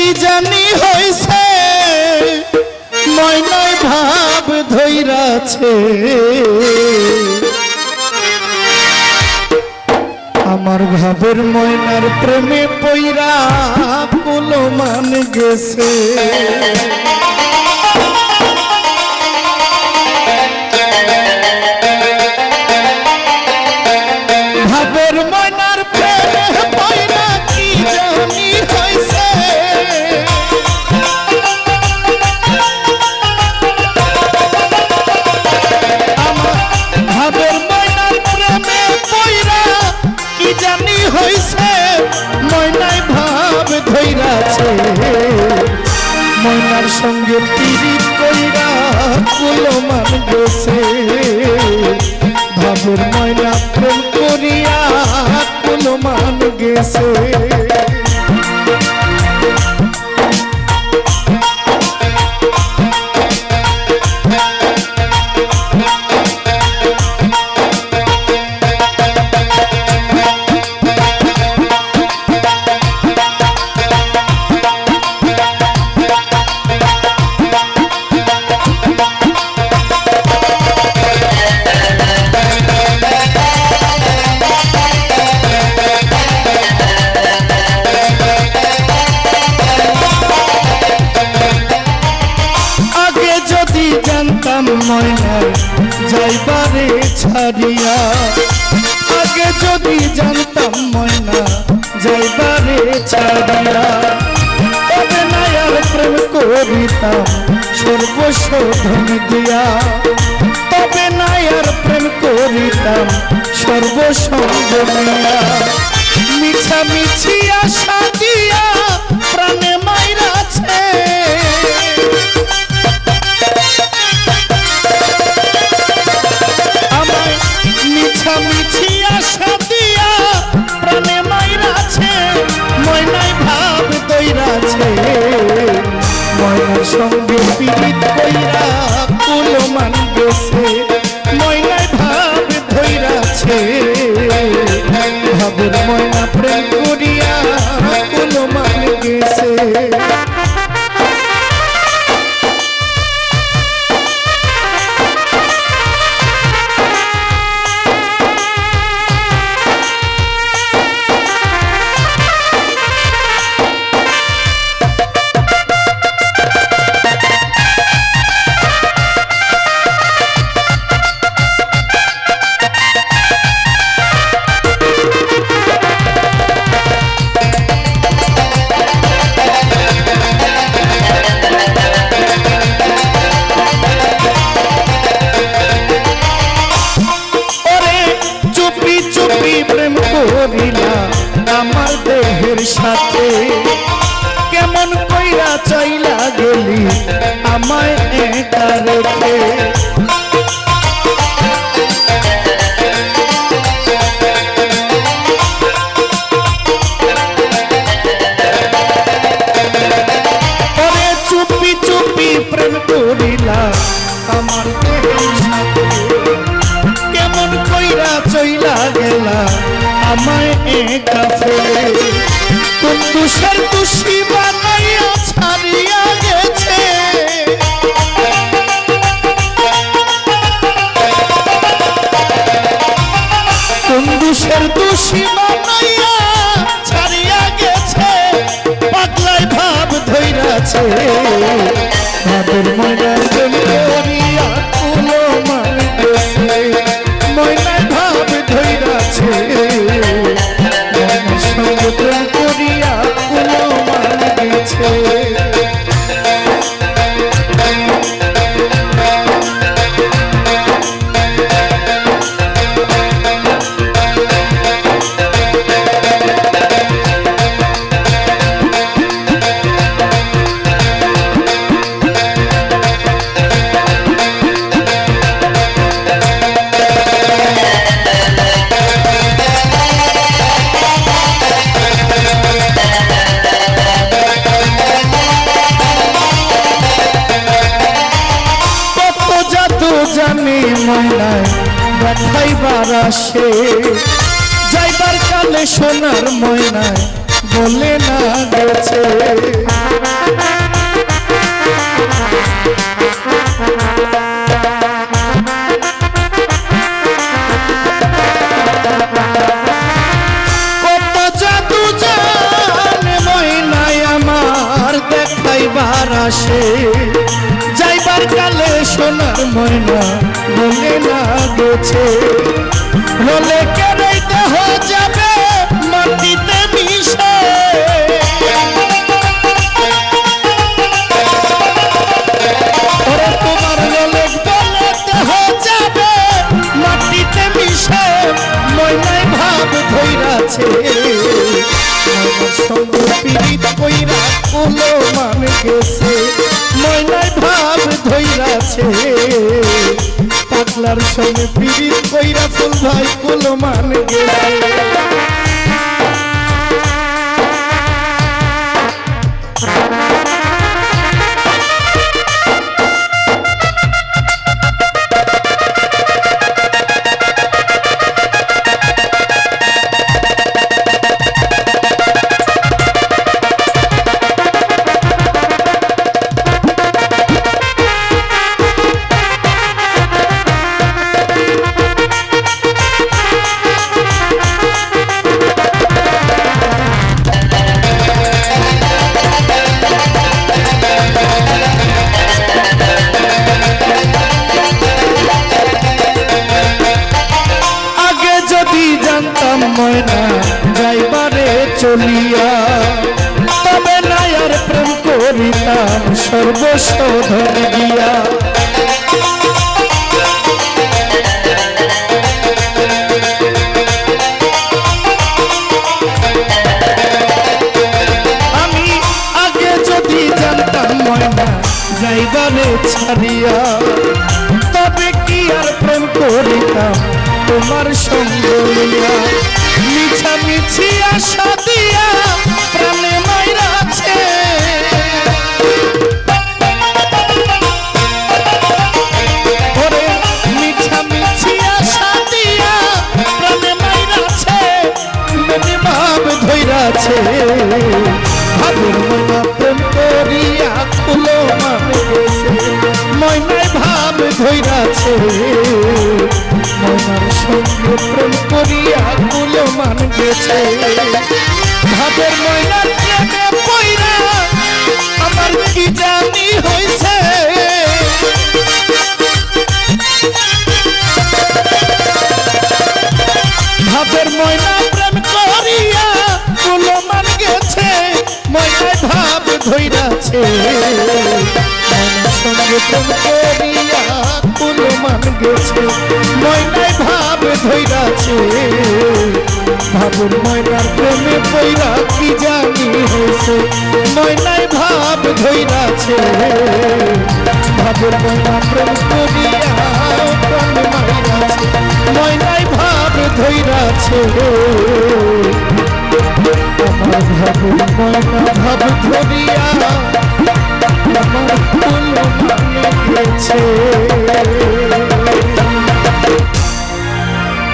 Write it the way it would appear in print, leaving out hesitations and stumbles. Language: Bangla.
কি জানি হইছে ময়নায় ভাব ধইরাছে আমার ভাবের ময়নার প্রেমে পইরা কুলমান গেছে ভাবের ময়নার প্রেমে পইরা কি জানি হইছে আমার ভাবের ময়নার প্রেমে পইরা কি জানি হইছে ময়নায় ভাব ধইরাছে ময়নার সঙ্গে পিরিত কইরা কুলমান গেছে ভাবের ময়না প্রেম করিয়া কুলমান গেছে ময়নার যাইবারে ছাড়িয়া আগে যদি জানতাম ময়না যাইবারে ছাড়িয়া তবে না আর প্রেম করিতাম সর্বশোধন দিয়া তবে না আর প্রেম করিতাম সর্বসঙ্গ দিয়া মিছামিছি আশা দিয়া প্রাণে মাইরাছে মিছি আশা দিয়া প্রাণে মাইরাছে ময়নায় ভাব দইরাছে ময়নার সঙ্গে পিরিত কইরা কুলমান গেছে ময়নায় ভাব ধইরাছে ভাবের ময়না প্রেম করিয়া কুলমান গেছে প্রেম করিলা আমার দেহের সাথে কেমন কইরা চাইলা গেলি আমায় একা রেখে ওরে চুপি চুপি প্রেম করিলা আমার দেহের সাথে কেমন কইরা চইলা গেলা আমায় একা ফেলে কোন তুষার তুষি বানাইয়া ছাড়িয়া গেছে কোন তুষার তুষি বানাইয়া ছাড়িয়া গেছে পাগলায় ভাব ধইরাছে ভাবের ময়নার প্রেম করিয়া কুলমান গেছে ময়নায় ভাব ধইরাছে ময়নার সঙ্গে প্রেম করিয়া কুলমান গেছে জানি ময়নায় দেখাইবার আসে যাইবার কালে সোনার ময়নায় বলে না গেছে আসে যাইবার কালে সোনার ময়না বলে না গেছে হলে কেড়েই দেহ যাবে মাটিতে মিশে ওরে তোমার হলে বলে দেহ যাবে মাটিতে মিশে ময়নায় ভাব ধইরাছে আমার সঙ্গে পীড়িত কইরা কুলো মান গেছে ময়নায় ভাব ধইরাছে পাগলার সঙ্গে পীড়িত কইরা ফুল ভাই কুলো মান গেছে ময়না যাইবারে চলিয়া তবে নাই আর প্রেম করিতাম সর্বশোধন দিয়া আমি আগে যদি জানতাম ময়না যাইবারে ছাড়িয়া তবে কি আর প্রেম করিতাম তোমার সঙ্গ মিছামিছি আশা দিয়া প্রাণে মাইরাছে ওরে মিছামিছি আশা দিয়া প্রাণে মাইরাছে মনে ভাব ধইরাছে ভাবের ময়না প্রেম করিয়া কুলো মান গেছে ময়নায় ভাব ধইরাছে ময়নার সঙ্গে প্রেম করিয়া কুলো মান গেছে ভাবের ময়নার প্রেমে পইরা আমার কি জানি হইছে ভাবের ময়না প্রেম করিয়া কুলো মান গেছে ময়নায় ভাব ধইরাছে ময়নার সঙ্গে প্রেম করিয়া কুলো মান গেছে ময়নায় ভাব ধইরাছে ভাবুর ময়নার প্রেমে পইরা কি জানি হয়েছে ময়নায় ভাব ধইরাছে ভাবুর ময়না প্রেম করিয়া প্রাণ মাইরাছে ময়নায় ভাব ধইরাছে আমার ভাবুর ময়না ভাব ধরিয়া আমার ফুল মানে গেছে